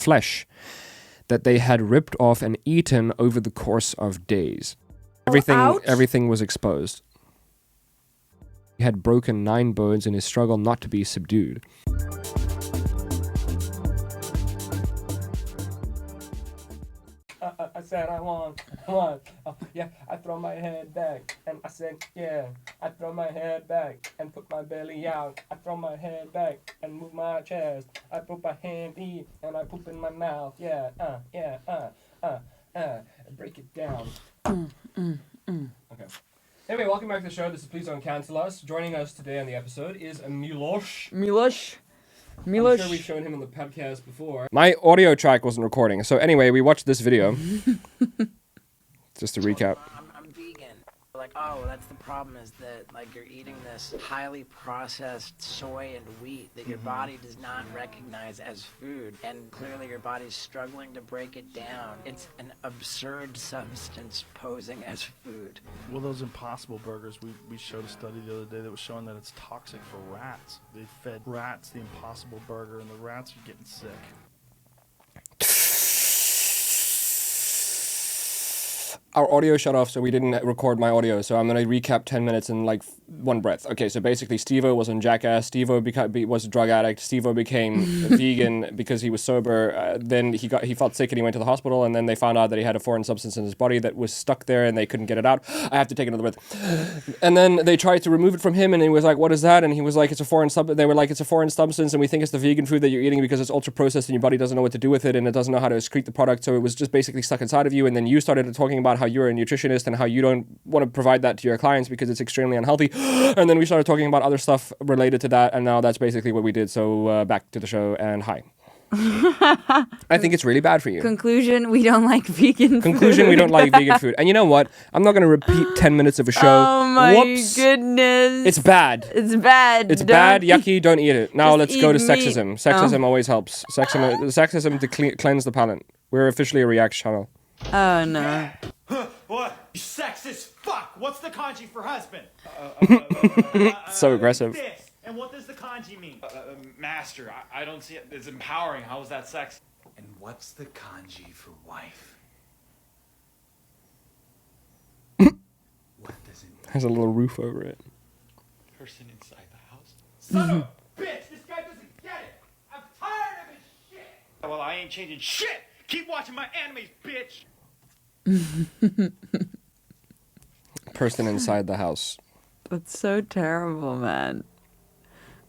flesh that they had ripped off and eaten over the course of days. Everything was exposed. He had broken 9 bones in his struggle not to be subdued. I said I want, yeah, I throw my head back, and I said, yeah, I throw my head back, and put my belly out, I throw my head back, and move my chest, I put my hand in, and I poop in my mouth, break it down. Okay. Anyway, welcome back to the show. This is Please Don't Cancel Us. Joining us today on the episode is Milosh. I'm sure we've shown him on the podcast before. My audio track wasn't recording. So anyway, we watched this video. Just to recap. I'm vegan. Like, oh, that's the problem is that, like, you're eating this highly processed soy and wheat that your body does not recognize as food. And clearly your body's struggling to break it down. It's an absurd substance posing as food. Well, those Impossible Burgers, we showed a study the other day that was showing that it's toxic for rats. They fed rats the Impossible Burger, and the rats are getting sick. Our audio shut off, so we didn't record my audio. So I'm going to recap 10 minutes in like one breath. Okay, so basically Steve-O was on Jackass. Steve-O was a drug addict. Steve-O became vegan because he was sober. Then he felt sick and he went to the hospital, and then they found out that he had a foreign substance in his body that was stuck there and they couldn't get it out. I have to take another breath. And then they tried to remove it from him, and he was like, what is that? And he was like, it's a foreign substance. They were like, it's a foreign substance, and we think it's the vegan food that you're eating because it's ultra processed and your body doesn't know what to do with it, and it doesn't know how to excrete the product. So it was just basically stuck inside of you. And then you started talking about how you're a nutritionist and how you don't want to provide that to your clients because it's extremely unhealthy. And then we started talking about other stuff related to that, and now that's basically what we did. So back to the show, and hi. I think it's really bad for you. Conclusion, we don't like vegan Conclusion, food. we don't like vegan food. And you know what? I'm not going to repeat 10 minutes of a show. Oh my Whoops. goodness. It's bad. It's bad. It's bad, yucky, don't eat it. Now let's go to eat sexism. meat. Sexism always helps. Sexism to cleanse the palate. We're officially a React channel. Oh no. What? You sexist fuck! What's the kanji for husband? So aggressive. This. And what does the kanji mean? Master. I don't see it. It's empowering. How is that sex? And what's the kanji for wife? What does it mean? Has a little roof over it. Person inside the house. Son of a bitch! This guy doesn't get it! I'm tired of his shit! Well, I ain't changing shit! Keep watching my animes, bitch! Person inside the house. That's so terrible, man.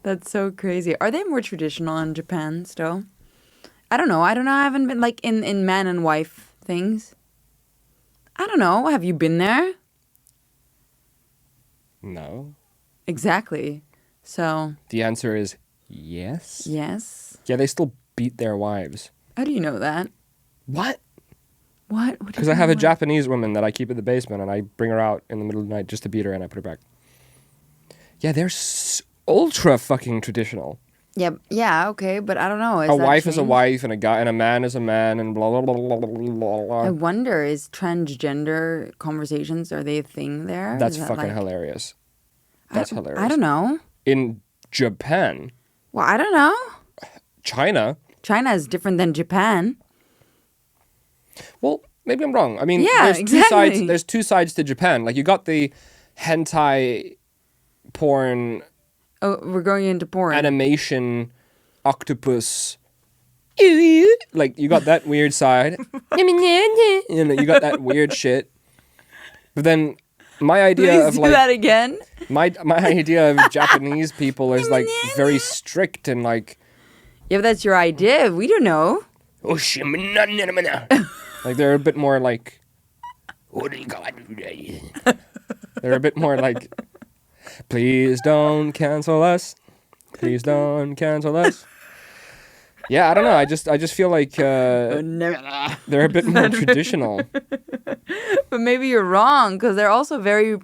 That's so crazy. Are they more traditional in Japan still? I don't know. I haven't been like in man and wife things. I don't know. Have you been there? No. Exactly. So. The answer is yes. Yes. Yeah, they still beat their wives. How do you know that? What? What? Because I have a Japanese woman that I keep in the basement, and I bring her out in the middle of the night just to beat her, and I put her back. Yeah, they're ultra fucking traditional. Yeah, okay, but I don't know. A wife is a wife, and a guy and a man is a man, and blah blah blah blah blah blah. I wonder, is transgender conversations, are they a thing there? That's fucking hilarious. That's hilarious. I don't know. In Japan. Well, I don't know. China is different than Japan. Well, maybe I'm wrong. I mean, yeah, exactly. There's two sides to Japan. Like, you got the hentai porn. Oh, we're going into porn. Animation, octopus. Like, you got that weird side. You got that weird shit. But then my idea of do like that again. My idea of Japanese people is like very strict and like. Yeah, but that's your idea. We don't know. Like, they're a bit more like. They're a bit more like. Please don't cancel us. Please don't cancel us. Yeah, I don't know. I just feel like they're a bit more traditional. But maybe you're wrong, because they're also very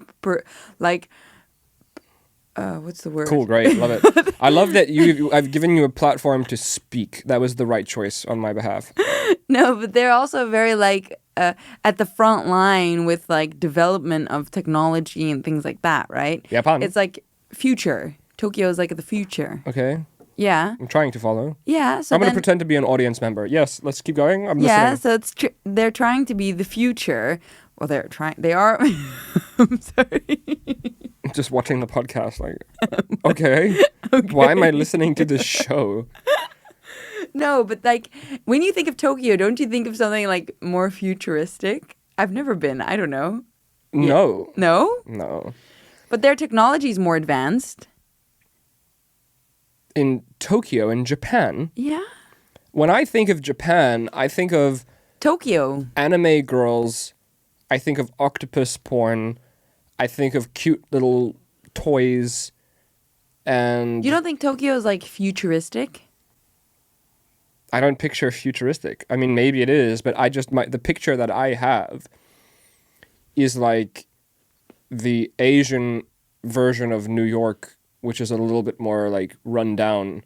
what's the word? Cool, great, love it. I love that I've given you a platform to speak. That was the right choice on my behalf. No, but they're also very at the front line with like development of technology and things like that, right? Japan. It's like future. Tokyo is like the future. Okay. Yeah. I'm trying to follow. Yeah. So I'm going to then, pretend to be an audience member. Yes, let's keep going. I'm yeah. listening. So they're trying to be the future. Well, they are. I'm sorry. Just watching the podcast, like, okay. Why am I listening to this show? No, but like when you think of Tokyo, don't you think of something like more futuristic? I've never been. I don't know. No. No? No. But their technology is more advanced. In Tokyo, in Japan, Yeah. when I think of Japan, I think of Tokyo. anime girls, I think of octopus porn, I think of cute little toys, and You don't think Tokyo is like futuristic? I don't picture futuristic. I mean, maybe it is, but the picture that I have is like the Asian version of New York, which is a little bit more like run down.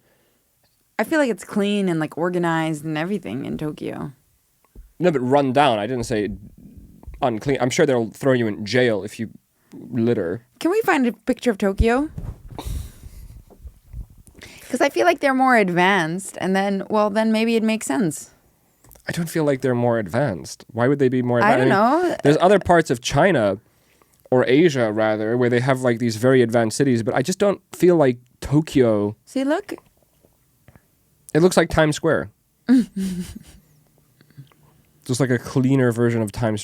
I feel like it's clean and like organized and everything in Tokyo. No, but run down. I didn't say unclean. I'm sure they'll throw you in jail if you litter. Can we find a picture of Tokyo? Because I feel like they're more advanced, and then maybe it makes sense. I don't feel like they're more advanced. Why would they be more I advanced? don't know. There's other parts of China, or Asia rather, where they have like these very advanced cities, but I just don't feel like Tokyo. See, look. It looks like Times Square. Just like a cleaner version of Times.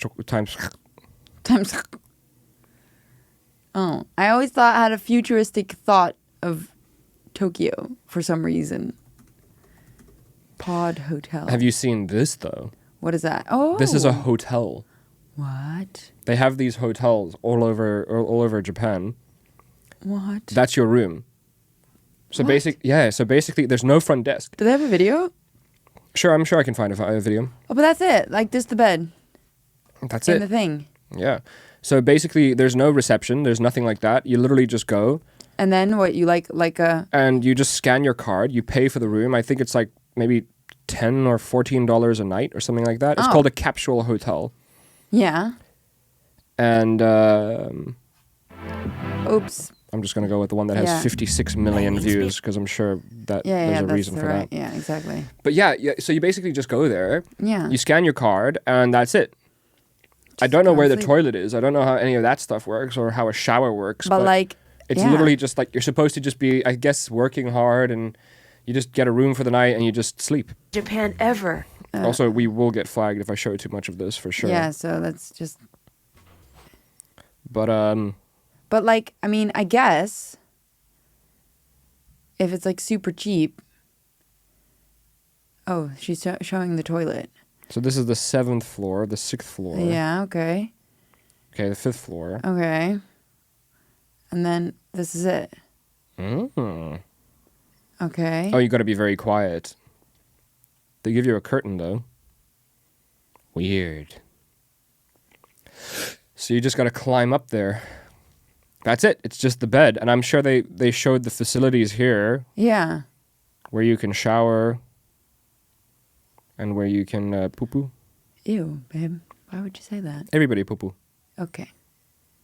Oh, I always I had a futuristic thought of Tokyo for some reason. Pod Hotel. Have you seen this though? What is that? Oh. This is a hotel. What? They have these hotels all over Japan. What? That's your room. So What? basically there's no front desk. Do they have a video? Sure, I'm sure I can find a video. Oh, but that's it. Like just the bed That's in it. the thing. Yeah. So basically there's no reception, there's nothing like that. You literally just go And then what? You like a and you just scan your card, you pay for the room. I think it's like maybe $10 or $14 a night or something like that. It's Oh. called a capsule hotel. yeah. And Oops. I'm just going to go with the one that has Yeah. 56 million views because I'm sure that Yeah, there's a that's reason for right. that. Yeah, exactly. But yeah, so you basically just go there, Yeah. you scan your card, and that's it. I don't know go where the sleep. toilet is. I don't know how any of that stuff works or how a shower works. But like, it's yeah. literally just like you're supposed to just be, I guess, working hard, and you just get a room for the night and you just sleep. Japan ever. Also, we will get flagged if I show too much of this for sure. Yeah. So that's just. But But like, I mean, I guess if it's like super cheap. Oh, she's showing the toilet. so this is the 7th floor, the 6th floor. Yeah. Okay. Okay, the 5th floor. Okay. And then this is it. Mm. Okay. Oh, you got to be very quiet. They give you a curtain though. Weird. So you just got to climb up there. That's it. It's just the bed, and I'm sure they showed the facilities here Yeah. where you can shower and where you can poo poo. Ew, babe. Why would you say that? Everybody poo poo. Okay.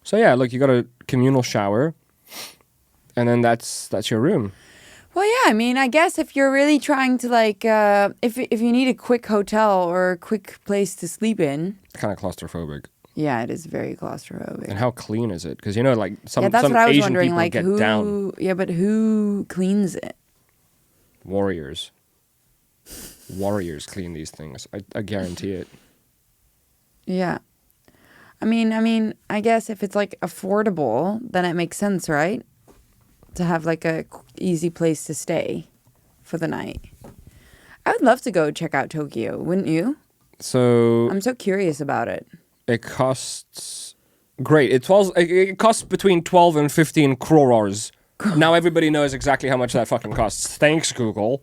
So yeah, look, you got a communal shower, and then that's your room. Well, yeah. I mean, I guess if you're really trying to like, if you need a quick hotel or a quick place to sleep in. Kind of claustrophobic. Yeah, it is very claustrophobic. And how clean is it? Because like some yeah, that's some what I was Asian wondering. people Like get who? down. Yeah, but who cleans it? Warriors clean these things. I guarantee it. Yeah. I mean, I guess if it's like affordable, then it makes sense, right? To have like a easy place to stay for the night. I would love to go check out Tokyo, wouldn't you? So I'm so curious about it. it costs great. It costs between 12 and 15 crores. Now everybody knows exactly how much that fucking costs. Thanks, Google.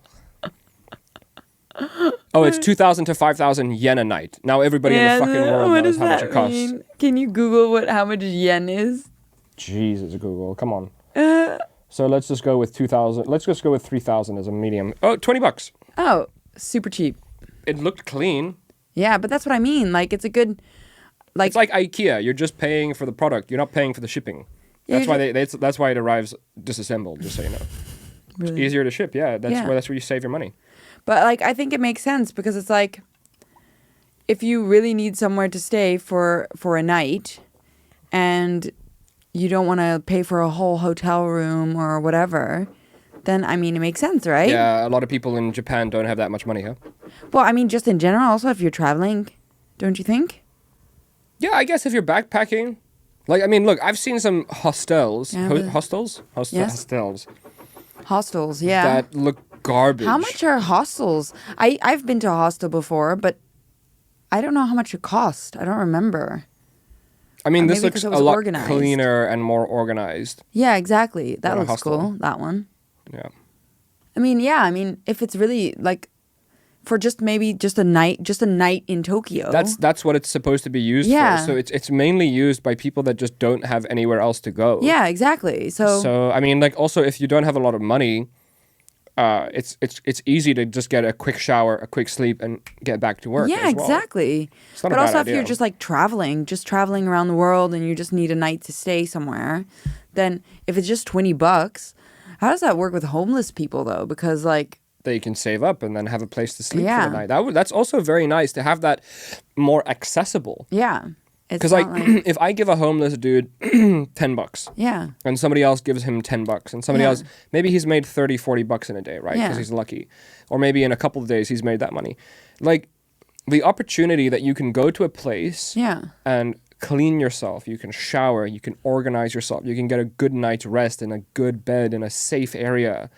Oh, it's 2,000 to 5,000 yen a night. Now everybody in the fucking world knows how much it costs. Can you Google how much yen is? Jesus, Google, come on. So let's just go with 2,000. Let's just go with 3,000 as a medium. Oh, $20. Oh, super cheap. It looked clean. Yeah, but that's what I mean. Like it's a good, like It's like IKEA. You're just paying for the product. You're not paying for the shipping. Yeah, That's why that's why it arrives disassembled. Just so you know. Really? Easier to ship, yeah. That's Yeah. where you save your money. But like, I think it makes sense because it's like, if you really need somewhere to stay for a night, and you don't want to pay for a whole hotel room or whatever, then I mean, it makes sense, right? Yeah, a lot of people in Japan don't have that much money, huh? Well, I mean, just in general, also if you're traveling, don't you think? Yeah, I guess if you're backpacking. Like, I mean, look, I've seen some hostels. Yeah, but- Hostels? Yes. Hostels. Hostels, yeah. That look garbage. How much are hostels? I've been to a hostel before, but I don't know how much it cost. I don't remember. I mean, Or this maybe looks 'cause it a was lot organized. cleaner and more organized. Yeah, exactly. That Or a looks hostel. cool. That one. Yeah. I mean, yeah. I mean, if it's really like for just maybe just a night in Tokyo. That's what it's supposed to be used Yeah. for. So it's mainly used by people that just don't have anywhere else to go. Yeah, exactly. So I mean, like, also if you don't have a lot of money, it's easy to just get a quick shower, a quick sleep, and get back to work. yeah, as well. exactly. It's not a But bad also, if idea. you're just like traveling around the world, and you just need a night to stay somewhere, then if it's just $20, how does that work with homeless people though? Because like, They can save up and then have a place to sleep for Yeah. the night. That's also very nice to have that more accessible. yeah, it's Because not like, if I give a homeless dude $10, yeah, and somebody else gives him $10, and somebody Yeah. else, maybe he's made $30-40 in a day, right? Yeah. Because he's lucky. Or maybe in a couple of days he's made that money. Like, the opportunity that you can go to a place yeah, and clean yourself, you can shower, you can organize yourself, you can get a good night's rest in a good bed in a safe area.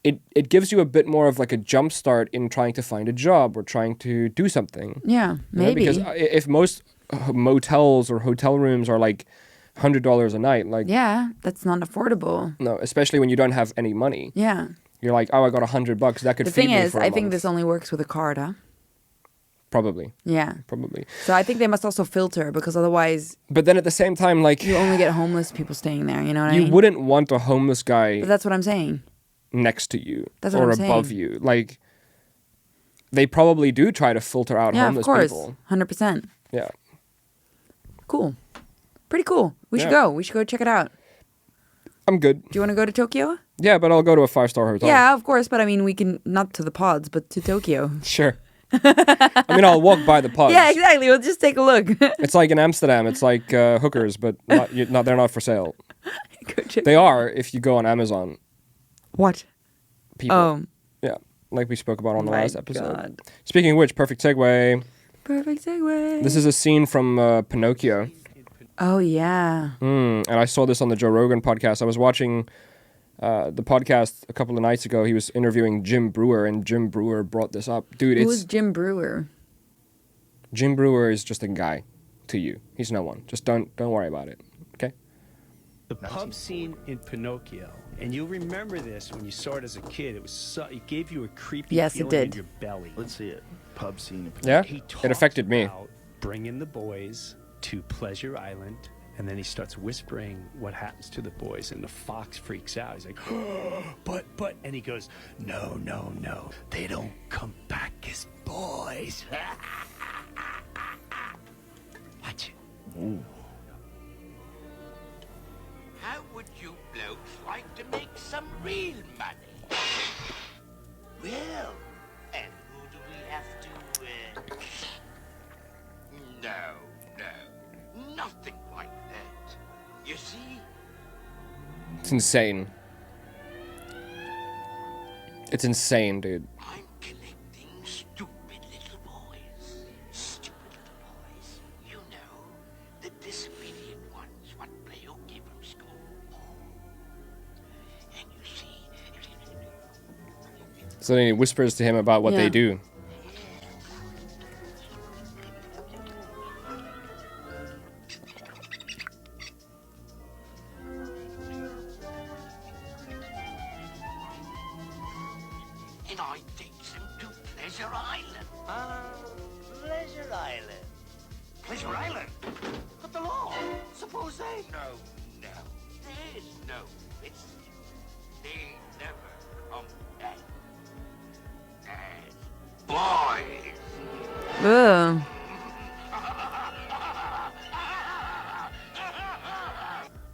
It gives you a bit more of like a jump start in trying to find a job or trying to do something. yeah, You know, maybe. because if most motels or hotel rooms are like $100 a night, like, Yeah, that's not affordable. no, especially when you don't have any money. Yeah. You're like, oh, I got $100. That could The feed thing me is, for a I think month. this only works with a card, huh? Probably. Yeah. Probably. So I think they must also filter because otherwise But then at the same time, like, you only get homeless people staying there. You know what I you mean? wouldn't want a homeless guy But that's what I'm saying. next to you That's what or I'm above saying. you. Like, they probably do try to filter out Yeah, of homeless course, people. 100%. Yeah. Cool. Pretty cool. We should Yeah. go. We should go check it out. I'm good. Do you want to go to Tokyo? Yeah, but I'll go to a 5-star hotel. Yeah, of course. But I mean, we can not to the pods, but to Tokyo. Sure. I mean, I'll walk by the pods. Yeah, exactly. We'll just take a look. It's like in Amsterdam. It's like hookers, but they're not for sale. Go check- They are if you go on Amazon. What? People. Oh, Yeah, like we spoke about on the my last episode. God. Speaking of which, perfect segue. Perfect segue. This is a scene from Pinocchio. Oh, yeah. And I saw this on the Joe Rogan podcast. I was watching the podcast a couple of nights ago. He was interviewing Jim Brewer, and Jim Brewer brought this up. Dude, Who's Jim Brewer? Jim Brewer is just a guy to you. He's no one. Just don't worry about it. Okay? The pub scene in Pinocchio, and you'll remember this when you saw it as a kid. It gave you a creepy Yes, it feeling did. in your belly. Let's see it. Pub scene. Yeah? He It affected me. talks about bringing the boys to Pleasure Island, and then he starts whispering what happens to the boys, and the fox freaks out. He's like, but, and he goes, no, they don't come back as boys. Watch it. Ooh. How would you blokes like to make some real money? Well, and who do we have to, No, nothing like that. You see? It's insane. It's insane, dude. I'm collecting stupid little boys. Stupid little boys. You know, the disobedient ones what play hooky from school. And you see... So then he whispers to him about what Yeah. they do. And I takes them to Pleasure Island. Pleasure Island. Pleasure Island? But the law. Suppose they... No. There's no risk. They never come back. As boys. Ugh.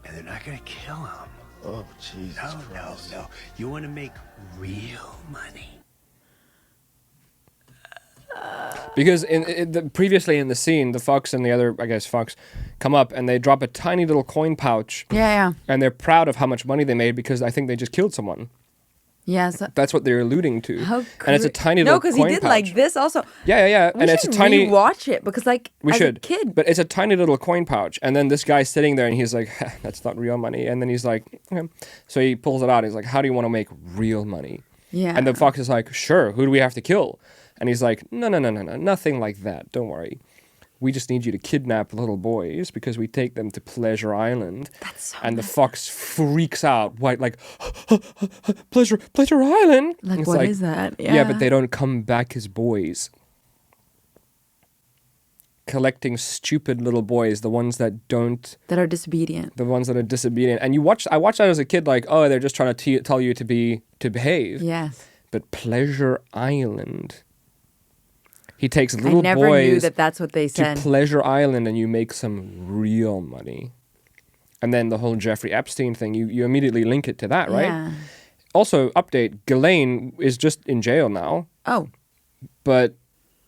And they're not gonna kill him. Oh, Jesus Christ. No. You want to make real money. Because previously in the scene, the fox and the other, I guess, fox come up and they drop a tiny little coin pouch. Yeah. And they're proud of how much money they made because I think they just killed someone. Yes. That's what they're alluding to. How and it's a tiny little coin pouch. No, because he did like this also. Yeah. We and it's a should tiny. watch it because like We as should. a kid. But it's a tiny little coin pouch. And then this guy's sitting there and he's like, that's not real money. And then he's like, okay. So he pulls it out. He's like, how do you want to make real money? Yeah. And the fox is like, sure. Who do we have to kill? And he's like, no, nothing like that. Don't worry. We just need you to kidnap little boys because we take them to Pleasure Island. That's so and the fox freaks out, like, Pleasure Island? Like, what is that? Yeah, but they don't come back as boys. Collecting stupid little boys, the ones that don't... That are disobedient. The ones that are disobedient. And I watched that as a kid, like, oh, they're just trying to tell you to behave. Yes. But Pleasure Island... He takes little I never boys knew that's what they said. to Pleasure Island and you make some real money. And then the whole Jeffrey Epstein thing, you immediately link it to that, right? Yeah. Also, update, Ghislaine is just in jail now. Oh. But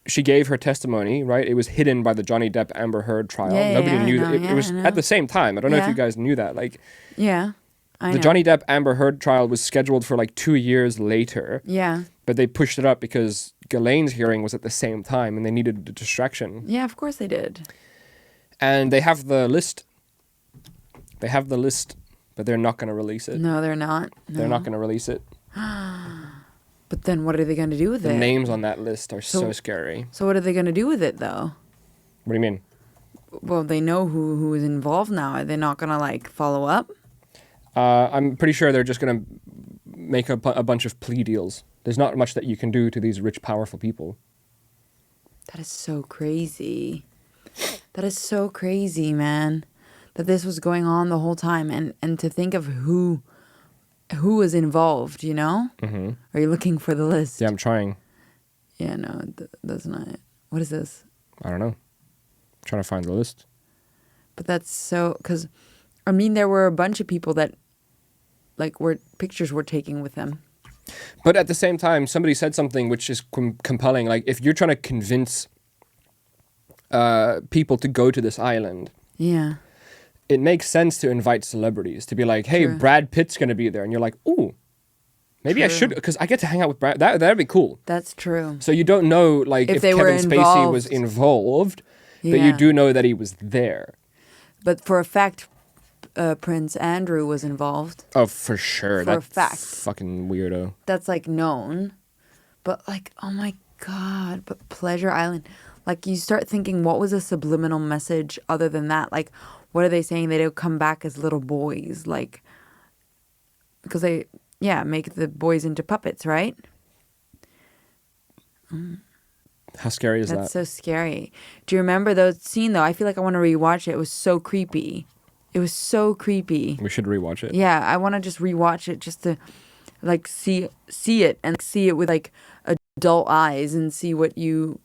she gave her testimony, right? It was hidden by the Johnny Depp Amber Heard trial. Nobody knew that. It was at the same time. I don't know if you guys knew that. Like, yeah, I know. The Johnny Depp Amber Heard trial was scheduled for like 2 years later. Yeah. But they pushed it up because Ghislaine's hearing was at the same time and they needed a distraction. Yeah, of course they did. And they have the list. But they're not going to release it. No, they're not. No. They're not going to release it. But then what are they going to do with it? The names on that list are so scary. So what are they going to do with it, though? What do you mean? Well, they know who is involved now. Are they not going to, like, follow up? I'm pretty sure they're just going to make a bunch of plea deals. There's not much that you can do to these rich, powerful people. That is so crazy. That is so crazy, man. That this was going on the whole time. And to think of who was involved, you know? Mm-hmm. Are you looking for the list? Yeah, I'm trying. Yeah, no, that's not it. What is this? I don't know. I'm trying to find the list. But that's so... Because, I mean, there were a bunch of people that, like, pictures were taken with them. But at the same time, somebody said something which is compelling. Like, if you're trying to convince people to go to this island, yeah, it makes sense to invite celebrities to be like, "Hey, True. Brad Pitt's gonna be there," and you're like, "Ooh, maybe I should," because I get to hang out with Brad. That'd be cool. That's true. So you don't know, like, if they were Kevin Spacey was involved, but you do know that he was there. But for a fact, Prince Andrew was involved. Oh, for sure. For a fact. Fucking weirdo. That's like known. But like, oh my God, but Pleasure Island. Like you start thinking, what was a subliminal message other than that? Like, what are they saying? They'll come back as little boys. Like, because they, make the boys into puppets, right? How scary is that? That's so scary. Do you remember those scene though? I feel like I want to rewatch it. It was so creepy. It was so creepy. We should rewatch it. Yeah, I want to just rewatch it just to like see it and see it with like adult eyes and see what you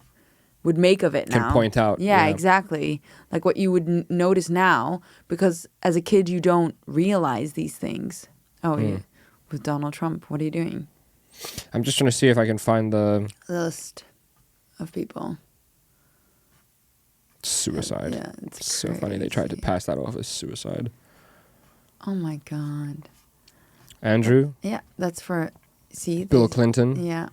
would make of it now. Can point out. Yeah, exactly. Like what you would notice now because as a kid you don't realize these things. Oh, yeah. With Donald Trump, what are you doing? I'm just trying to see if I can find the list of people. Suicide. Yeah, it's so crazy. funny they tried to pass that off as suicide. Oh my God. Andrew? Yeah, that's for Bill Clinton? Yeah.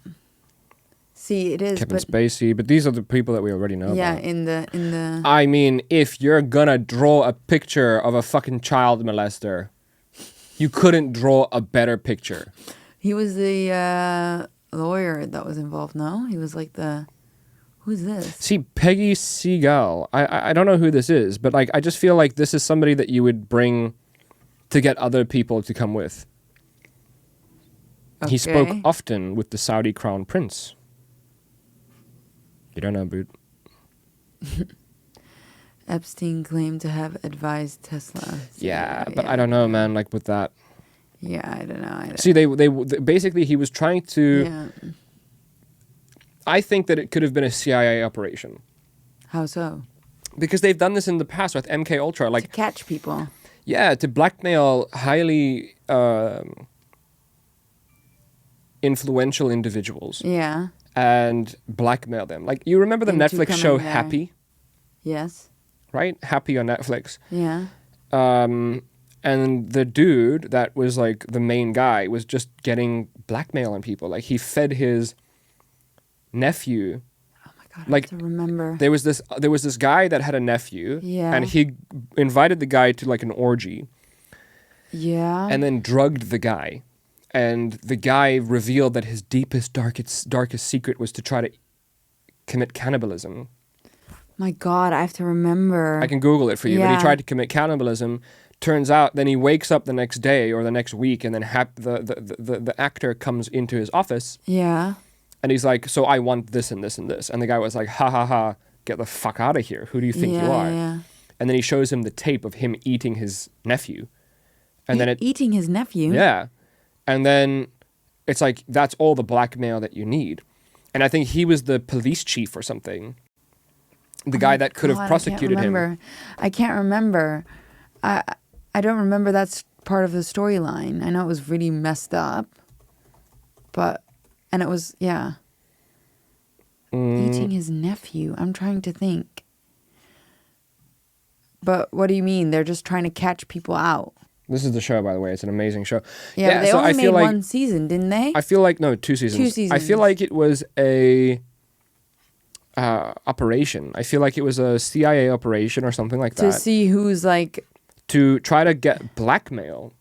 See, it is Kevin Spacey, but these are the people that we already know yeah, about. in the I mean, if you're gonna draw a picture of a fucking child molester, you couldn't draw a better picture. He was the lawyer that was involved, no? He was like the... Who's this? See, Peggy Segal. I don't know who this is, but like I just feel like this is somebody that you would bring to get other people to come with. Okay. He spoke often with the Saudi crown prince. You don't know, Boot. Epstein claimed to have advised Tesla. Yeah, but I don't know, man, like with that. Yeah, I don't know. See, they basically he was trying to... Yeah. I think that it could have been a CIA operation. How so? Because they've done this in the past with MK Ultra, like to catch people. Yeah, to blackmail highly influential individuals Yeah. and blackmail them. Like, you remember the Into Netflix show coming there. Happy, Yes. right? Happy on Netflix. Yeah. And the dude that was like the main guy was just getting blackmail on people. Like, he fed his nephew. Oh my god. Like, I have to remember. There was this guy that had a nephew, Yeah. and he invited the guy to like an orgy, Yeah. and then drugged the guy. And the guy revealed that his deepest, darkest secret was to try to commit cannibalism. My god, I have to remember. I can Google it for you. But Yeah. he tried to commit cannibalism. Turns out, then he wakes up the next day or the next week, and then the actor comes into his office, Yeah. and he's like, "So I want this and this and this." And the guy was like, "Ha ha ha! Get the fuck out of here! Who do you think yeah, you are?" Yeah. And then he shows him the tape of him eating his nephew, and then eating his nephew. yeah, and then it's like, that's all the blackmail that you need. And I think he was the police chief or something, the guy that could have prosecuted him. I can't remember. I don't remember that's part of the storyline. I know it was really messed up, and it was, yeah. Eating his nephew. I'm trying to think. But what do you mean? They're just trying to catch people out. This is the show, by the way. It's an amazing show. Yeah, but they so only I made feel like, one season, didn't they? I feel like, no, 2 seasons. 2 seasons. I feel like it was a operation. I feel like it was a CIA operation or something like that. To see who's like... To try to get blackmail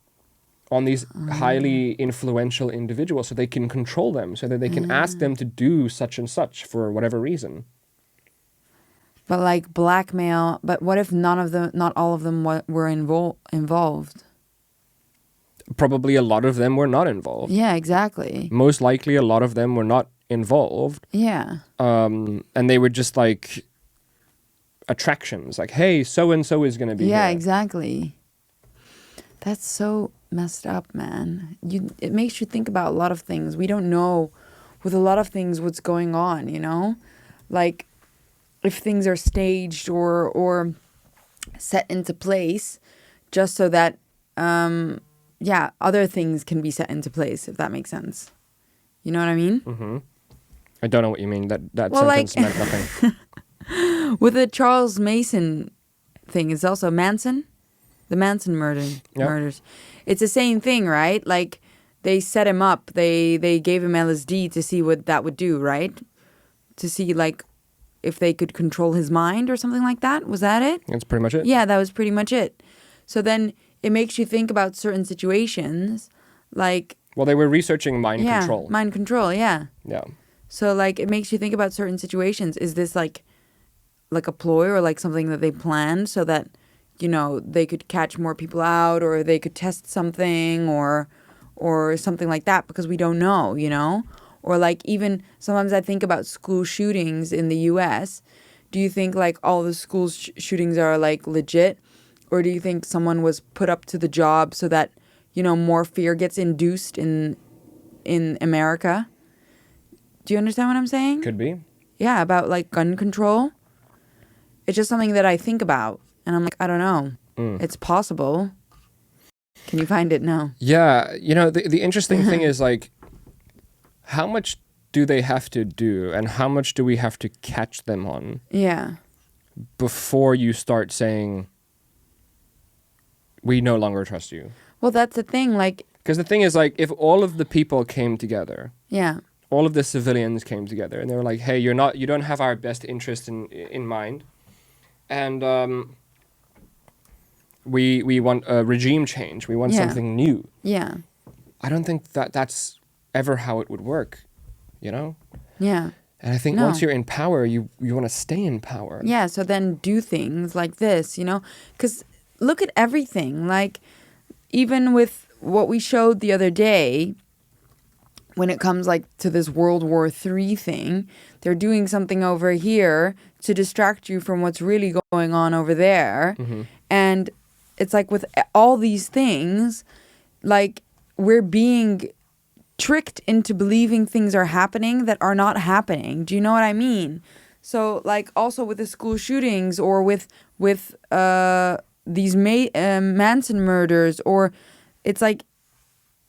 on these highly influential individuals so they can control them, so that they can ask them to do such and such for whatever reason. But like blackmail, but what if not all of them were involved? Probably a lot of them were not involved. Yeah, exactly. Most likely a lot of them were not involved. Yeah. And they were just like attractions, like, hey, so-and-so is going to be Yeah, here. exactly. That's so messed up, man. It makes you think about a lot of things. We don't know with a lot of things what's going on, you know? Like, if things are staged or set into place just so that, other things can be set into place, if that makes sense. You know what I mean? Mm-hmm. I don't know what you mean. That Well, sentence meant nothing. With the Charles Mason thing, it's also Manson. The Manson murders. It's the same thing, right? Like, they set him up. They gave him LSD to see what that would do, right? To see, like, if they could control his mind or something like that. Was that it? That's pretty much it. Yeah, that was pretty much it. So then it makes you think about certain situations, like... Well, they were researching mind control. Mind control, yeah. Yeah. So, like, it makes you think about certain situations. Is this, like a ploy or, like, something that they planned so that, you know, they could catch more people out or they could test something or something like that, because we don't know, you know? Or, like, even sometimes I think about school shootings in the U.S. Do you think, like, all the school shootings are, like, legit? Or do you think someone was put up to the job so that, you know, more fear gets induced in America? Do you understand what I'm saying? Could be. Yeah, about, like, gun control. It's just something that I think about. And I'm like, I don't know. It's possible. Can you find it? No. Yeah. You know, the interesting thing is, like, how much do they have to do and how much do we have to catch them on? Yeah. Before you start saying, we no longer trust you. Well, that's the thing. Like, because the thing is, like, if all of the people came together, yeah, all of the civilians came together, and they were like, "Hey, you don't have our best interest in mind, and we want a regime change. We want something new." Yeah. I don't think that's ever how it would work, you know? Yeah. And I think once you're in power, you want to stay in power. Yeah. So then do things like this, you know? Because look at everything. Like, even with what we showed the other day, when it comes, like, to this World War III thing, they're doing something over here to distract you from what's really going on over there. Mm-hmm. And it's like with all these things, like, we're being tricked into believing things are happening that are not happening. Do you know what I mean? So, like, also with the school shootings or with these Manson murders, or it's like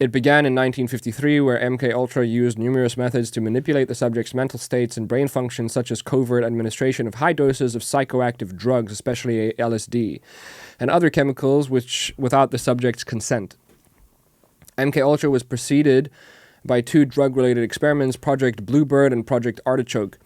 It began in 1953, where MKUltra used numerous methods to manipulate the subject's mental states and brain function, such as covert administration of high doses of psychoactive drugs, especially LSD, and other chemicals which without the subject's consent. MKUltra was preceded by 2 drug-related experiments, Project Bluebird and Project Artichoke.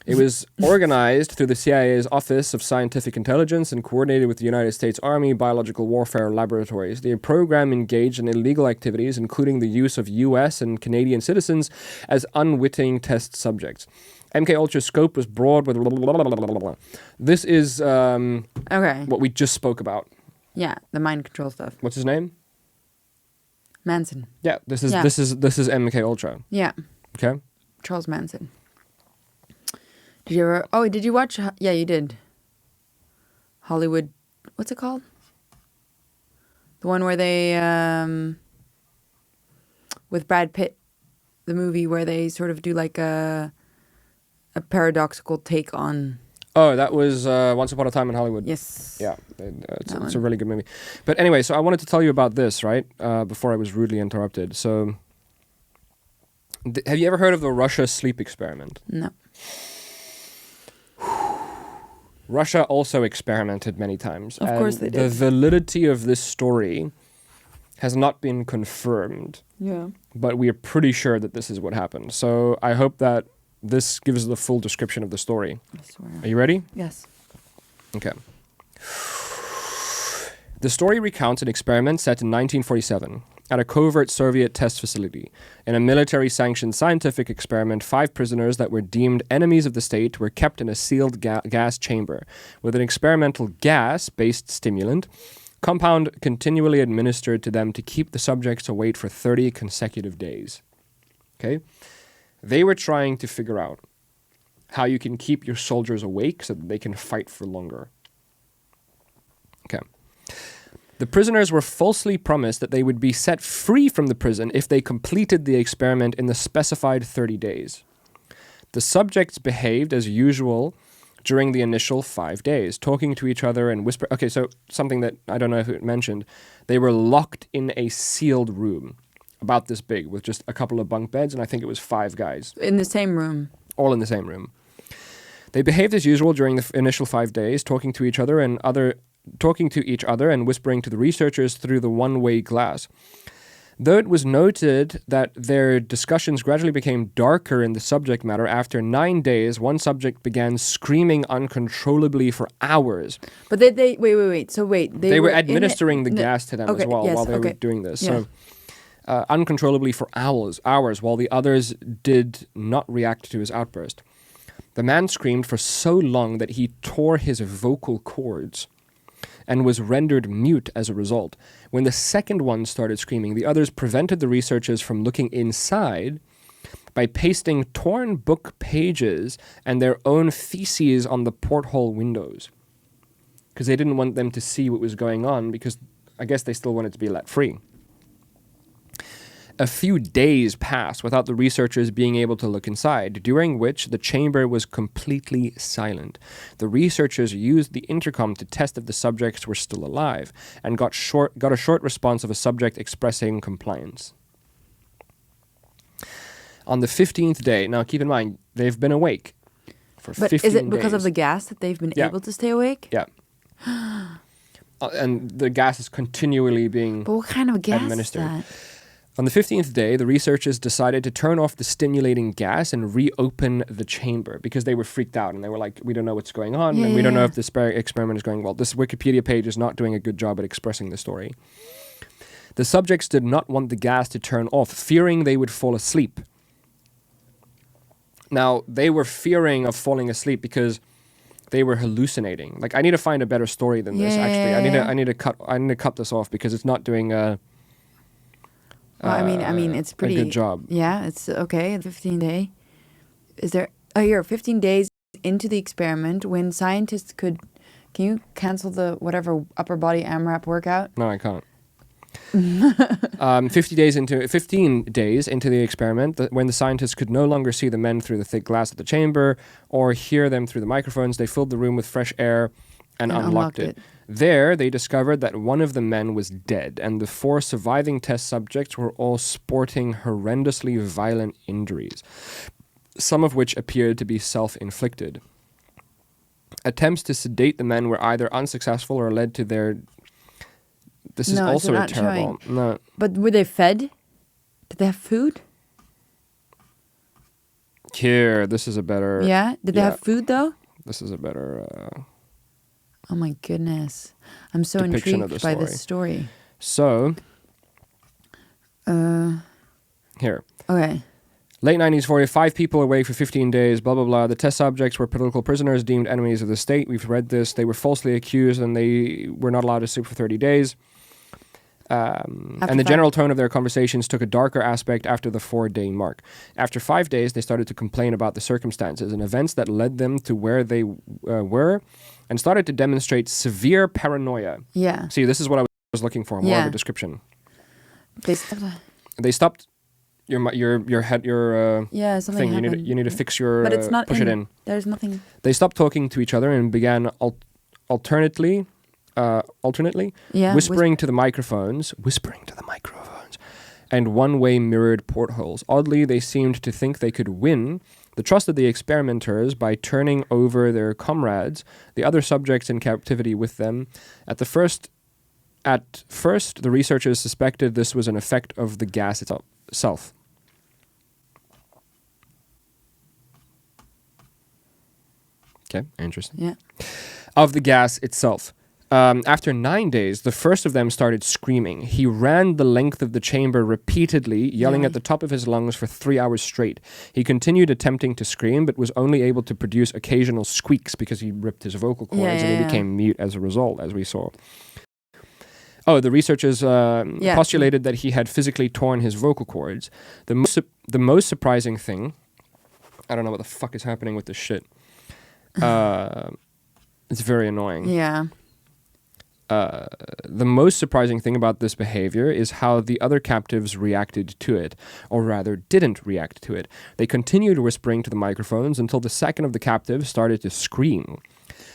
It was organized through the CIA's Office of Scientific Intelligence and coordinated with the United States Army Biological Warfare Laboratories. The program engaged in illegal activities, including the use of U.S. and Canadian citizens as unwitting test subjects. MKUltra's scope was broad with... This is Okay. what we just spoke about. Yeah, the mind control stuff. What's his name? Manson. Yeah, this is Yeah. this is MKUltra. Yeah, Okay. Charles Manson. Did you ever? Oh, did you watch? Yeah, you did. Hollywood. What's it called? The one where they with Brad Pitt, the movie where they sort of do like a paradoxical take on. Oh, that was Once Upon a Time in Hollywood. Yes. Yeah, it's a really good movie. But anyway, so I wanted to tell you about this, right? Before I was rudely interrupted. So, have you ever heard of the Russia sleep experiment? No. Russia also experimented many times. Of course they The did. validity of this story has not been confirmed, Yeah. but we are pretty sure that this is what happened. So I hope that this gives the full description of the story. I swear. Are you ready? Yes. Okay. The story recounts an experiment set in 1947 at a covert Soviet test facility. In a military-sanctioned scientific experiment, 5 prisoners that were deemed enemies of the state were kept in a sealed gas chamber with an experimental gas-based stimulant compound continually administered to them to keep the subjects awake for 30 consecutive days. Okay? They were trying to figure out how you can keep your soldiers awake so that they can fight for longer. Okay. The prisoners were falsely promised that they would be set free from the prison if they completed the experiment in the specified 30 days. The subjects behaved as usual during the initial 5 days, talking to each other and whispering. Okay, so something that I don't know if it mentioned. They were locked in a sealed room, about this big, with just a couple of bunk beds, and I think it was 5 guys. In the same room. All in the same room. They behaved as usual during the initial 5 days, talking to each other and whispering to the researchers through the one-way glass. Though it was noted that their discussions gradually became darker in the subject matter, after 9 days, one subject began screaming uncontrollably for hours. But they wait. So wait, They were administering the gas to them as well while they were doing this. Yeah. So uncontrollably for hours, while the others did not react to his outburst. The man screamed for so long that he tore his vocal cords and was rendered mute as a result. When the second one started screaming, the others prevented the researchers from looking inside by pasting torn book pages and their own feces on the porthole windows, because they didn't want them to see what was going on, because I guess they still wanted to be let free. A few days passed without the researchers being able to look inside, during which the chamber was completely silent. The researchers used the intercom to test if the subjects were still alive, and got a short response of a subject expressing compliance. On the 15th day, now keep in mind, they've been awake for 15 days. But is it because of the gas that they've been Yeah. able to stay awake? Yeah. And the gas is continually being But what kind of gas administered. is that? On the 15th day, the researchers decided to turn off the stimulating gas and reopen the chamber because they were freaked out and they were like, we don't know what's going on and we don't know if this experiment is going well. This Wikipedia page is not doing a good job at expressing the story. The subjects did not want the gas to turn off, fearing they would fall asleep. Now, they were fearing of falling asleep because they were hallucinating. Like, I need to find a better story than this, actually. I need to cut this off because it's not doing Well, I mean, it's pretty a good job. Yeah, it's okay. 15 day. Is there? Oh, here, 15 days into the experiment, when scientists could. Can you cancel the whatever upper body AMRAP workout? No, I can't. 15 days into the experiment, when the scientists could no longer see the men through the thick glass of the chamber or hear them through the microphones, they filled the room with fresh air and unlocked it. There, they discovered that one of the men was dead, and the 4 surviving test subjects were all sporting horrendously violent injuries, some of which appeared to be self-inflicted. Attempts to sedate the men were either unsuccessful or led to their... This is also a terrible... No. But were they fed? Did they have food? Here, this is a better... Yeah? Did they have food, though? This is a better... Oh my goodness. I'm so intrigued by this story. So... Here. Okay. Late 1940s, 5 people away for 15 days, blah, blah, blah. The test subjects were political prisoners deemed enemies of the state. We've read this. They were falsely accused and they were not allowed to sleep for 30 days. And the general tone of their conversations took a darker aspect after the 4-day mark. After 5 days, they started to complain about the circumstances and events that led them to where they were and started to demonstrate severe paranoia. Yeah. See, this is what I was looking for, more of a description. They stopped your head, your something thing. Happened. You need to fix your, but it's not push it in. There's nothing. They stopped talking to each other and began alternately whispering to the microphones, and one-way mirrored portholes. Oddly, they seemed to think they could win the trust of the experimenters by turning over their comrades, the other subjects in captivity with them. At first, the researchers suspected this was an effect of the gas itself. Okay, interesting. Yeah. Of the gas itself. After 9 days, the first of them started screaming. He ran the length of the chamber repeatedly, yelling at the top of his lungs for 3 hours straight. He continued attempting to scream, but was only able to produce occasional squeaks because he ripped his vocal cords and he became mute as a result, as we saw. Oh, the researchers postulated that he had physically torn his vocal cords. The most surprising thing... I don't know what the fuck is happening with this shit. It's very annoying. Yeah. The most surprising thing about this behavior is how the other captives reacted to it, or rather didn't react to it. They continued whispering to the microphones until the second of the captives started to scream.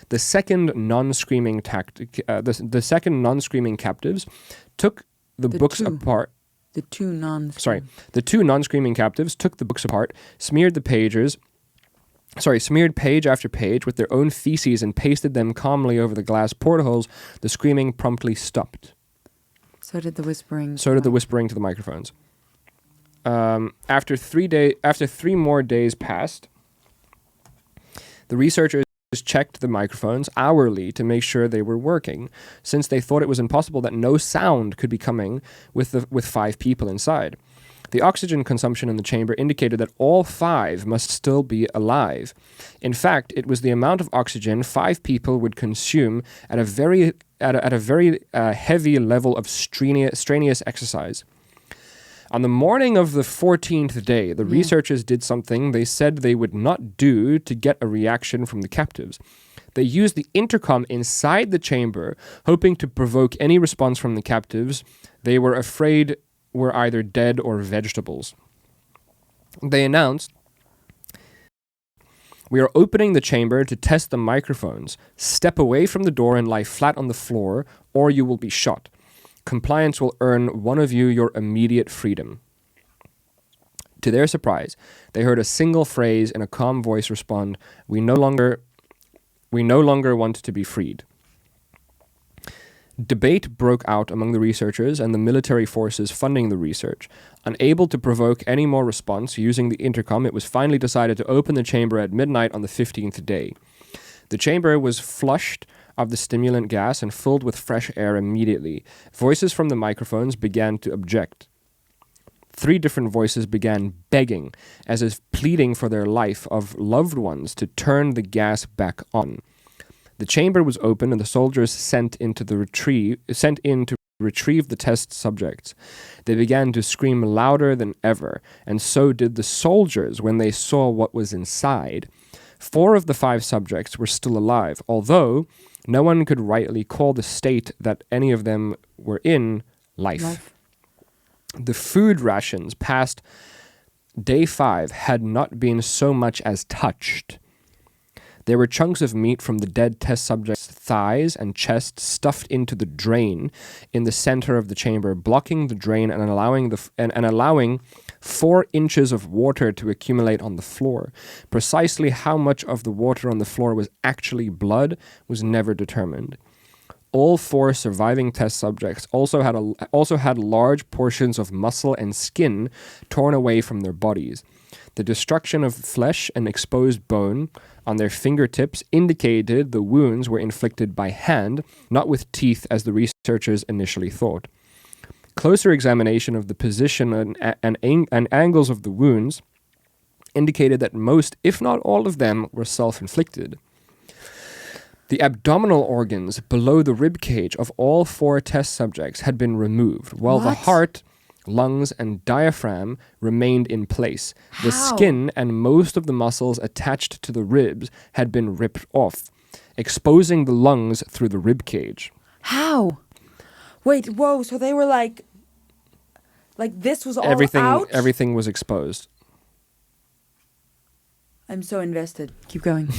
The second non-screaming captives took the books apart. The two non-screaming captives took the books apart, smeared page after page with their own feces and pasted them calmly over the glass portholes. The screaming promptly stopped. So did the whispering. So did the whispering to the microphones. After 3 more days passed, the researchers checked the microphones hourly to make sure they were working, since they thought it was impossible that no sound could be coming with 5 people inside. The oxygen consumption in the chamber indicated that all 5 must still be alive. In fact, it was the amount of oxygen 5 people would consume at a very heavy level of strenuous exercise. On the morning of the 14th day, the researchers did something they said they would not do to get a reaction from the captives. They used the intercom inside the chamber, hoping to provoke any response from the captives they were afraid were either dead or vegetables. They announced, "We are opening the chamber to test the microphones. Step away from the door and lie flat on the floor, or you will be shot. Compliance will earn one of you your immediate freedom." To their surprise, they heard a single phrase in a calm voice respond, We no longer want to be freed." Debate broke out among the researchers and the military forces funding the research. Unable to provoke any more response using the intercom, it was finally decided to open the chamber at midnight on the 15th day. The chamber was flushed of the stimulant gas and filled with fresh air immediately. Voices from the microphones began to object. 3 different voices began begging, as if pleading for their life, of loved ones to turn the gas back on. The chamber was open and the soldiers sent in to retrieve the test subjects. They began to scream louder than ever, and so did the soldiers when they saw what was inside. 4 of the 5 subjects were still alive, although no one could rightly call the state that any of them were in life. The food rations past day 5 had not been so much as touched. There were chunks of meat from the dead test subject's thighs and chest stuffed into the drain in the center of the chamber, blocking the drain and allowing 4 inches of water to accumulate on the floor. Precisely how much of the water on the floor was actually blood was never determined. All 4 surviving test subjects also had large portions of muscle and skin torn away from their bodies. The destruction of flesh and exposed bone on their fingertips indicated the wounds were inflicted by hand, not with teeth as the researchers initially thought. Closer examination of the position and angles of the wounds indicated that most, if not all of them, were self-inflicted. The abdominal organs below the rib cage of all 4 test subjects had been removed, while the heart, lungs, and diaphragm remained in place. The skin and most of the muscles attached to the ribs had been ripped off, exposing the lungs through the rib cage. How? Wait, whoa, so they were like this was all out? Everything was exposed. I'm so invested. Keep going.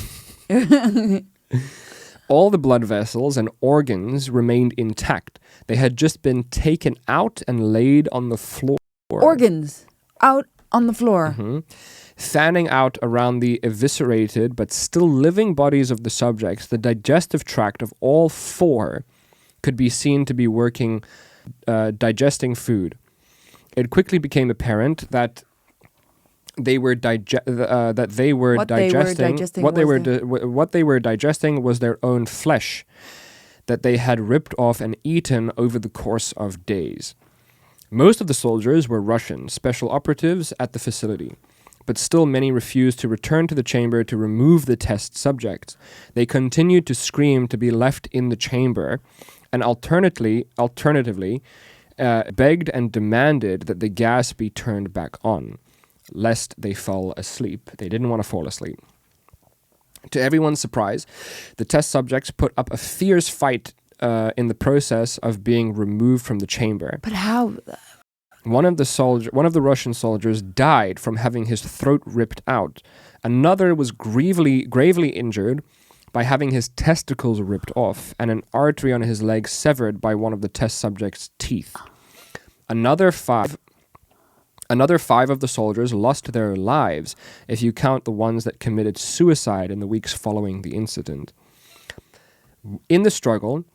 All the blood vessels and organs remained intact. They had just been taken out and laid on the floor. Organs out on the floor. Mm-hmm. Fanning out around the eviscerated but still living bodies of the subjects, the digestive tract of all 4 could be seen to be working, digesting food. It quickly became apparent that what they were digesting was their own flesh that they had ripped off and eaten over the course of days. Most of the soldiers were Russian special operatives at the facility, but still many refused to return to the chamber to remove the test subjects. They continued to scream to be left in the chamber, and alternatively begged and demanded that the gas be turned back on, lest they fall asleep. They didn't want to fall asleep. To everyone's surprise, the test subjects put up a fierce fight in the process of being removed from the chamber. But how? One of the Russian soldiers died from having his throat ripped out. Another was gravely injured by having his testicles ripped off and an artery on his leg severed by one of the test subjects' teeth. Another five of the soldiers lost their lives, if you count the ones that committed suicide in the weeks following the incident. In the struggle,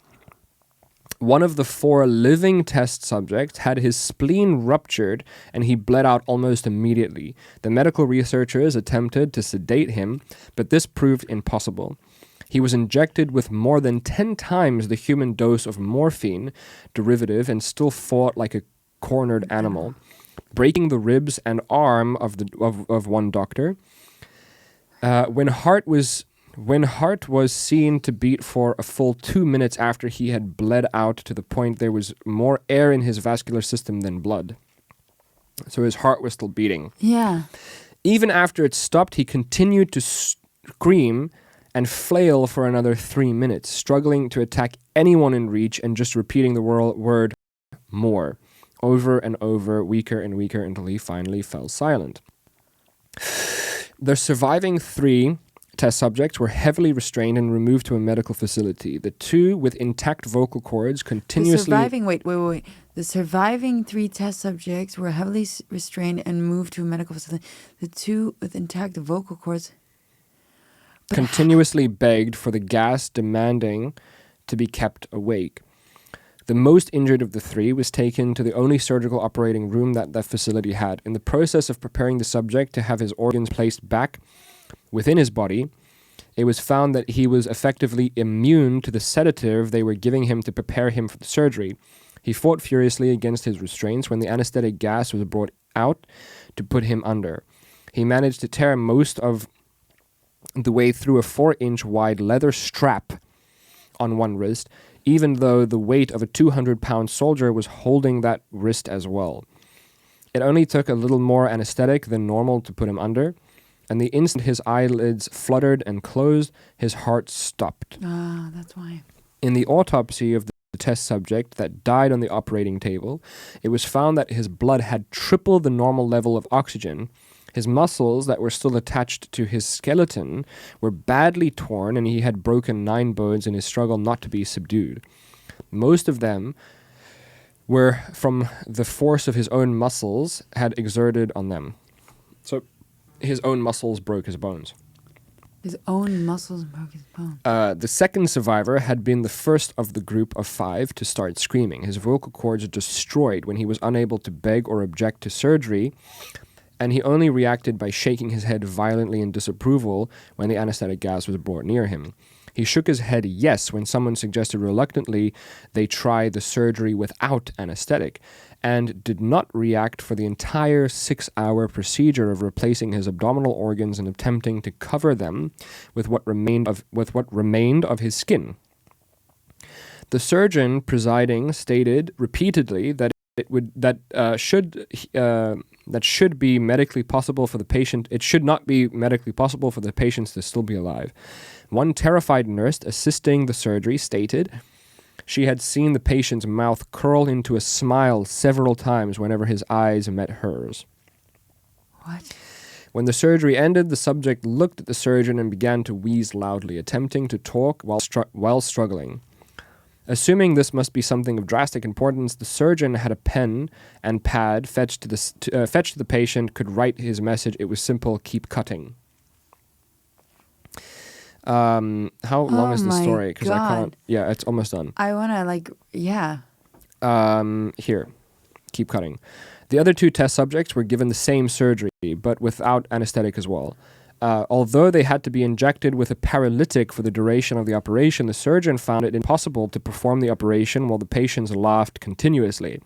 one of the 4 living test subjects had his spleen ruptured and he bled out almost immediately. The medical researchers attempted to sedate him, but this proved impossible. He was injected with more than 10 times the human dose of morphine derivative and still fought like a cornered animal, breaking the ribs and arm of one doctor. When heart was seen to beat for a full 2 minutes after he had bled out to the point there was more air in his vascular system than blood. So his heart was still beating. Yeah. Even after it stopped, he continued to scream and flail for another 3 minutes, struggling to attack anyone in reach and just repeating the word more, over and over, weaker and weaker, until he finally fell silent. The surviving 3 test subjects were heavily restrained and removed to a medical facility. The 2 with intact vocal cords continuously... The surviving 3 test subjects were heavily restrained and moved to a medical facility. The 2 with intact vocal cords... continuously begged for the gas, demanding to be kept awake. The most injured of the 3 was taken to the only surgical operating room that the facility had. In the process of preparing the subject to have his organs placed back within his body, it was found that he was effectively immune to the sedative they were giving him to prepare him for the surgery. He fought furiously against his restraints when the anesthetic gas was brought out to put him under. He managed to tear most of the way through a 4-inch wide leather strap on one wrist, even though the weight of a 200-pound soldier was holding that wrist as well. It only took a little more anesthetic than normal to put him under, and the instant his eyelids fluttered and closed, his heart stopped. Ah, that's why. In the autopsy of the test subject that died on the operating table, it was found that his blood had triple the normal level of oxygen. His muscles that were still attached to his skeleton were badly torn, and he had broken 9 bones in his struggle not to be subdued. Most of them were from the force of his own muscles had exerted on them. So his own muscles broke his bones. His own muscles broke his bones. The second survivor had been the first of the group of 5 to start screaming. His vocal cords destroyed when he was unable to beg or object to surgery, and he only reacted by shaking his head violently in disapproval when the anesthetic gas was brought near him. He shook his head yes when someone suggested reluctantly they try the surgery without anesthetic, and did not react for the entire 6-hour procedure of replacing his abdominal organs and attempting to cover them with what remained of his skin. The surgeon presiding stated repeatedly that that should be medically possible for the patient. It should not be medically possible for the patients to still be alive. One terrified nurse assisting the surgery stated she had seen the patient's mouth curl into a smile several times whenever his eyes met hers. What? When the surgery ended, the subject looked at the surgeon and began to wheeze loudly, attempting to talk while struggling. Assuming this must be something of drastic importance, the surgeon had a pen and pad fetched to the patient, could write his message. It was simple: keep cutting. How long is the story? Because I can't. Yeah, it's almost done. I want to Here, keep cutting. The other 2 test subjects were given the same surgery, but without anesthetic as well. Although they had to be injected with a paralytic for the duration of the operation, the surgeon found it impossible to perform the operation while the patients laughed continuously.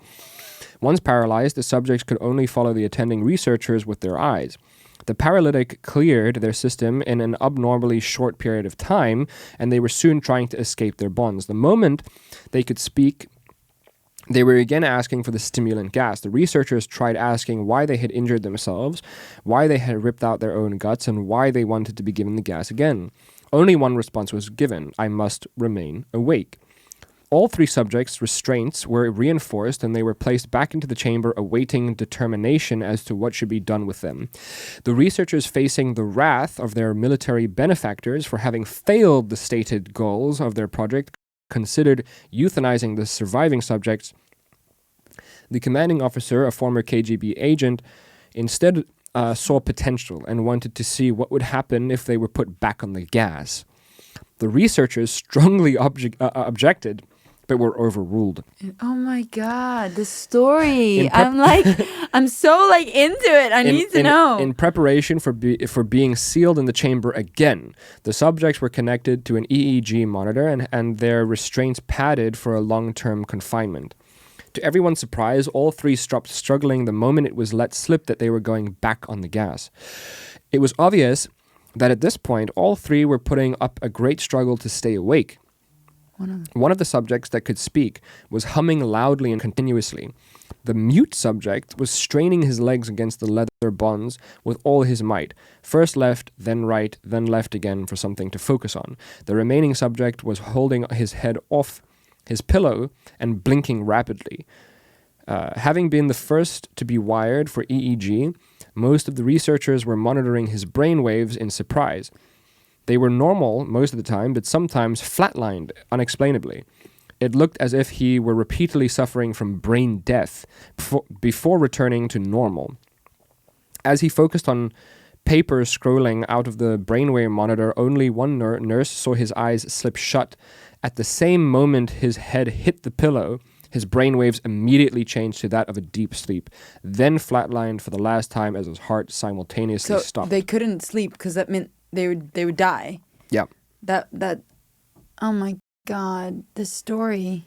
Once paralyzed, the subjects could only follow the attending researchers with their eyes. The paralytic cleared their system in an abnormally short period of time, and they were soon trying to escape their bonds. The moment they could speak, they were again asking for the stimulant gas. The researchers tried asking why they had injured themselves, why they had ripped out their own guts, and why they wanted to be given the gas again. Only one response was given: I must remain awake. All 3 subjects' restraints were reinforced, and they were placed back into the chamber awaiting determination as to what should be done with them. The researchers, facing the wrath of their military benefactors for having failed the stated goals of their project, considered euthanizing the surviving subjects. The commanding officer, a former KGB agent, instead saw potential and wanted to see what would happen if they were put back on the gas. The researchers strongly objected, but were overruled. Oh my God, the story. I'm so into it. I need to know. In preparation for being sealed in the chamber again, the subjects were connected to an EEG monitor and their restraints padded for a long-term confinement. To everyone's surprise, all 3 stopped struggling the moment it was let slip that they were going back on the gas. It was obvious that at this point, all 3 were putting up a great struggle to stay awake. One of the subjects that could speak was humming loudly and continuously. The mute subject was straining his legs against the leather bonds with all his might. First left, then right, then left again for something to focus on. The remaining subject was holding his head off his pillow and blinking rapidly. Having been the first to be wired for EEG, most of the researchers were monitoring his brain waves in surprise. They were normal most of the time, but sometimes flatlined unexplainably. It looked as if he were repeatedly suffering from brain death before returning to normal. As he focused on paper scrolling out of the brainwave monitor, only one nurse saw his eyes slip shut. At the same moment his head hit the pillow, his brainwaves immediately changed to that of a deep sleep, then flatlined for the last time as his heart simultaneously stopped. They couldn't sleep because that meant they would die. Yeah. That. Oh my God, this story.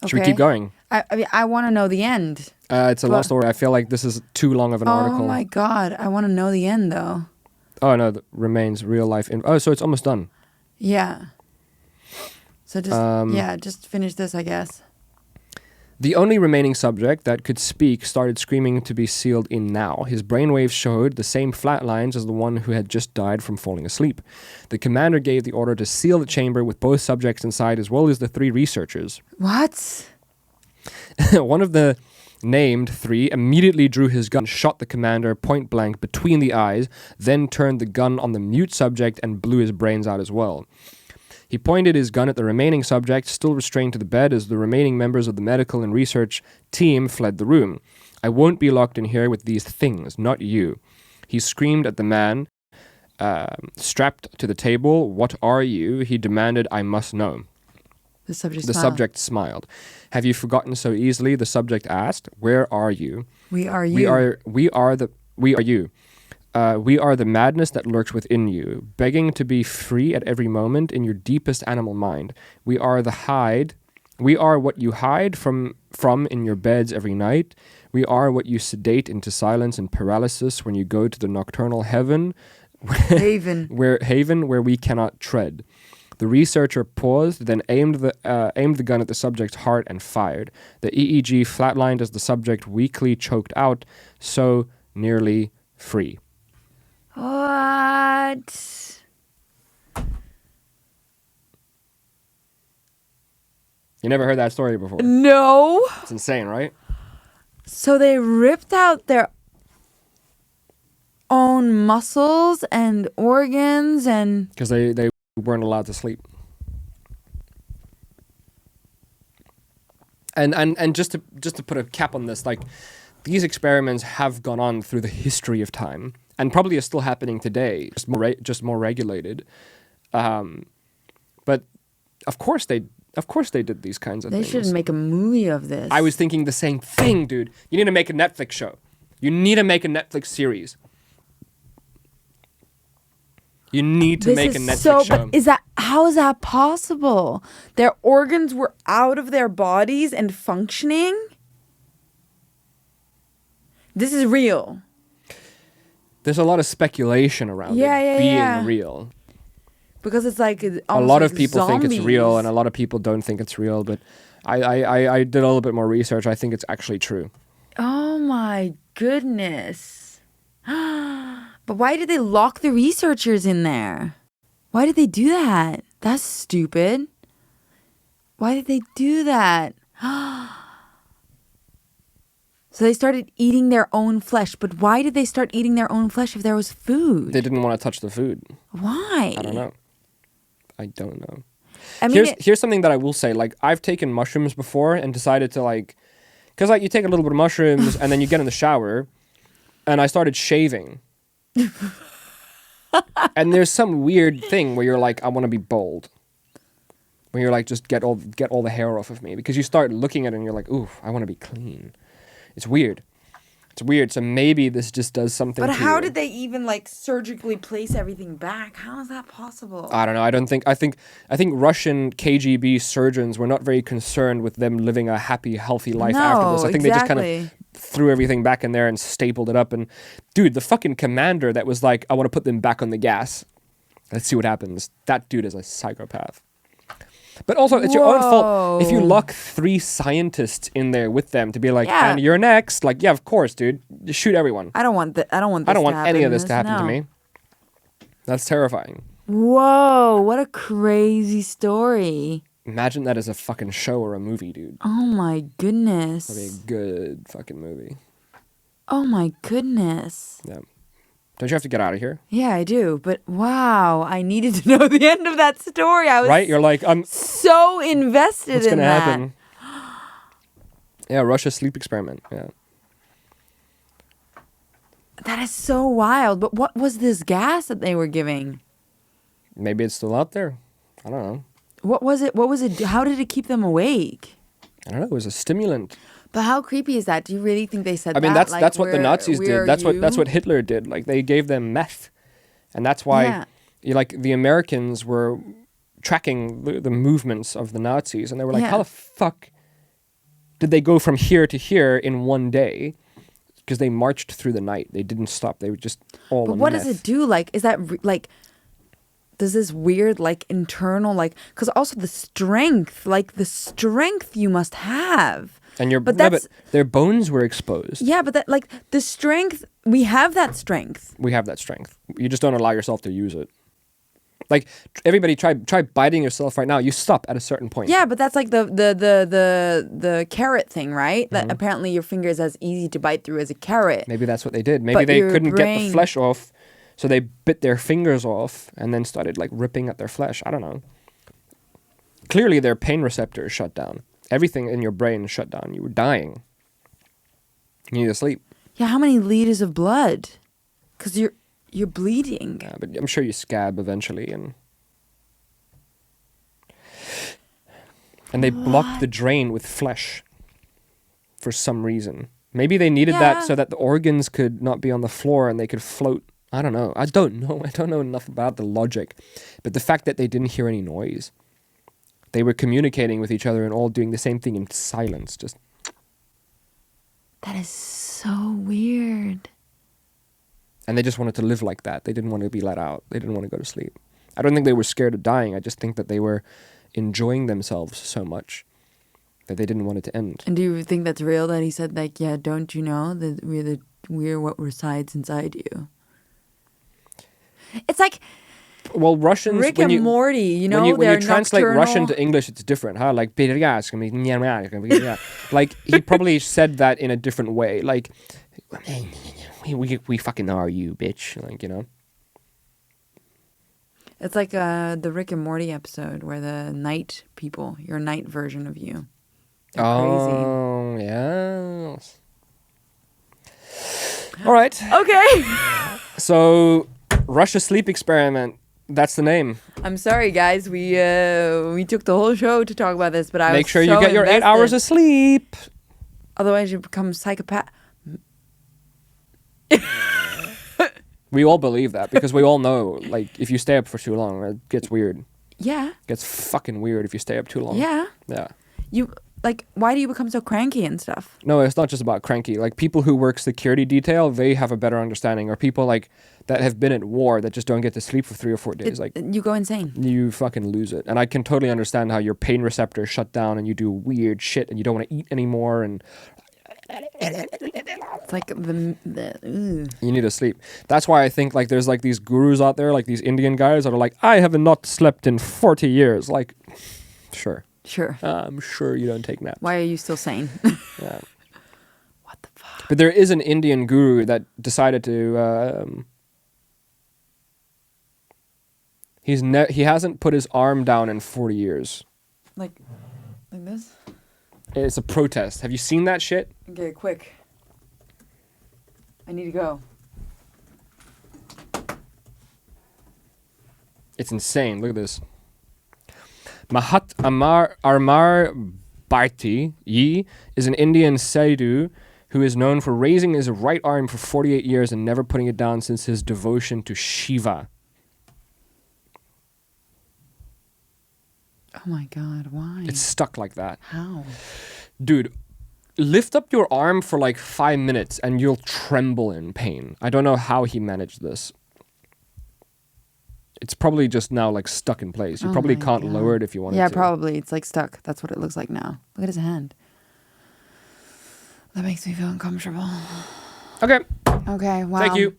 Okay. Should we keep going? I want to know the end. It's a long story. I feel like this is too long of an article. Oh my God, I want to know the end though. Oh no, remains real life. So it's almost done. Yeah. So just finish this, I guess. The only remaining subject that could speak started screaming to be sealed in now. His brainwaves showed the same flat lines as the one who had just died from falling asleep. The commander gave the order to seal the chamber with both subjects inside as well as the 3 researchers. What? One of the named 3, immediately drew his gun, shot the commander point blank between the eyes, then turned the gun on the mute subject and blew his brains out as well. He pointed his gun at the remaining subject, still restrained to the bed, as the remaining members of the medical and research team fled the room. I won't be locked in here with these things, not you. He screamed at the man, strapped to the table. What are you? He demanded. I must know. The subject The smiled. subject smiled. Have you forgotten so easily? The subject asked. Where are you? We are you. We are you. We are the madness that lurks within you, begging to be free at every moment in your deepest animal mind. We are what you hide from in your beds every night. We are what you sedate into silence and paralysis when you go to the nocturnal haven where we cannot tread. The researcher paused, then aimed the gun at the subject's heart and fired. The EEG flatlined as the subject weakly choked out, so nearly free. What? You never heard that story before? No. It's insane, right? So they ripped out their own muscles and organs and... Because they weren't allowed to sleep. And just to put a cap on this, like, these experiments have gone on through the history of time and probably are still happening today, just more regulated. But of course they did these kinds of things. They should make a movie of this. I was thinking the same thing, dude. You need to make a Netflix show. You need to make a Netflix series. You need to make a Netflix show. But how is that possible? Their organs were out of their bodies and functioning? This is real. There's a lot of speculation around it being real. Because it's like A lot of like people think it's zombies. real, and a lot of people don't think it's real. But I did a little bit more research. I think it's actually true. Oh my goodness. But why did they lock the researchers in there? Why did they do that? That's stupid. Why did they do that? So they started eating their own flesh. But why did they start eating their own flesh if there was food? They didn't want to touch the food. Why? I don't know. I mean, here's something that I will say. Like, I've taken mushrooms before and decided to, like, because like you take a little bit of mushrooms and then you get in the shower, and I started shaving. And there's some weird thing where you're like, I want to be bald. When you're like, just get all the hair off of me, because you start looking at it and you're like, ooh, I want to be clean. It's weird. It's weird. So maybe this just does something. But to how you. did they even like surgically place everything back? How is that possible? I don't know. I think Russian KGB surgeons were not very concerned with them living a happy, healthy life after this. I think they just kind of threw everything back in there and stapled it up. And dude, the fucking commander that was like, I want to put them back on the gas. Let's see what happens. That dude is a psychopath. But also, it's your own fault if you lock 3 scientists in there with them to be like, and you're next. Like, yeah, of course, dude. Just shoot everyone. I don't want that. I don't want any of this to happen to me. That's terrifying. Whoa, what a crazy story. Imagine that as a fucking show or a movie, dude. Oh my goodness. That'd be a good fucking movie. Oh my goodness. Yeah. Don't you have to get out of here? Yeah, I do. But wow, I needed to know the end of that story. I was right? You're like, I'm so invested what's in gonna that. Happen? Yeah, Russia's sleep experiment. Yeah. That is so wild. But what was this gas that they were giving? Maybe it's still out there. I don't know. What was it? What was it? How did it keep them awake? I don't know. It was a stimulant. But how creepy is that? Do you really think they said that? I mean, that? that's what the Nazis did. That's what Hitler did. Like, they gave them meth, and that's why, the Americans were tracking the movements of the Nazis, and they were like, how the fuck did they go from here to here in one day? Because they marched through the night. They didn't stop. They were just all. But what does it do? Like, is that does this weird internal because also the strength you must have. And but their bones were exposed. Yeah, but that the strength, we have that strength. We have that strength. You just don't allow yourself to use it. Like everybody try biting yourself right now. You stop at a certain point. Yeah, but that's like the carrot thing, right? That apparently your finger is as easy to bite through as a carrot. Maybe that's what they did. Maybe But they your couldn't get the brain- flesh off, so they bit their fingers off and then started like ripping at their flesh. I don't know. Clearly their pain receptors shut down. Everything in your brain shut down. You were dying. You need to sleep. Yeah, how many liters of blood? Because you're bleeding. Yeah, but I'm sure you scab eventually, and they blocked the drain with flesh for some reason. Maybe they needed that so that the organs could not be on the floor and they could float. I don't know. I don't know enough about the logic, but the fact that they didn't hear any noise, they were communicating with each other and all doing the same thing in silence. Just That is so weird. and they just wanted to live like that. They didn't want to be let out. They didn't want to go to sleep. I don't think they were scared of dying. I just think that they were enjoying themselves so much that they didn't want it to end. And do you think that's real that he said, like, yeah, don't you know that we're what resides inside you? It's like Well, Russians, Rick when and you, Morty, you know, when they're you translate nocturnal. Russian to English, it's different, huh? Like, like he probably said that in a different way. Like, we fucking are you, bitch. Like, you know. It's like the Rick and Morty episode where the night people, your night version of you. They're Oh, yes. All right. crazy. Okay. So, Russia sleep experiment. That's the name. I'm sorry, guys. We took the whole show to talk about this, but I Make was sure so you get your 8 hours invested. of sleep. Otherwise, you become psychopath. We all believe that because we all know, like, if you stay up for too long, it gets weird. Yeah. It gets fucking weird if you stay up too long. Yeah. Yeah. You like, why do you become so cranky and stuff? No, it's not just about cranky. Like, people who work security detail, they have a better understanding. Or people, like, that have been at war that just don't get to sleep for 3 or 4 days. Like, You go insane. you fucking lose it. And I can totally understand how your pain receptors shut down and you do weird shit and you don't want to eat anymore and It's like ugh. you need to sleep. That's why I think, like, there's, like, these gurus out there, like these Indian guys that are like, I have not slept in 40 years. Like, sure. Sure. I'm sure you don't take naps. Why are you still sane? Yeah. What the fuck? But there is an Indian guru that decided to. He hasn't put his arm down in 40 years. Like this? It's a protest. Have you seen that shit? Okay, quick. I need to go. It's insane. Look at this. Mahat Amar Bharti Yi is an Indian sadhu who is known for raising his right arm for 48 years and never putting it down since his devotion to Shiva. Oh my god, why? It's stuck like that. How? Dude, lift up your arm for like 5 minutes and you'll tremble in pain. I don't know how he managed this. It's probably just now like stuck in place. You Oh probably my can't God. lower it if you wanted Yeah, to. probably. It's like stuck. That's what it looks like now. Look at his hand. That makes me feel uncomfortable. Okay, Okay, wow. thank you.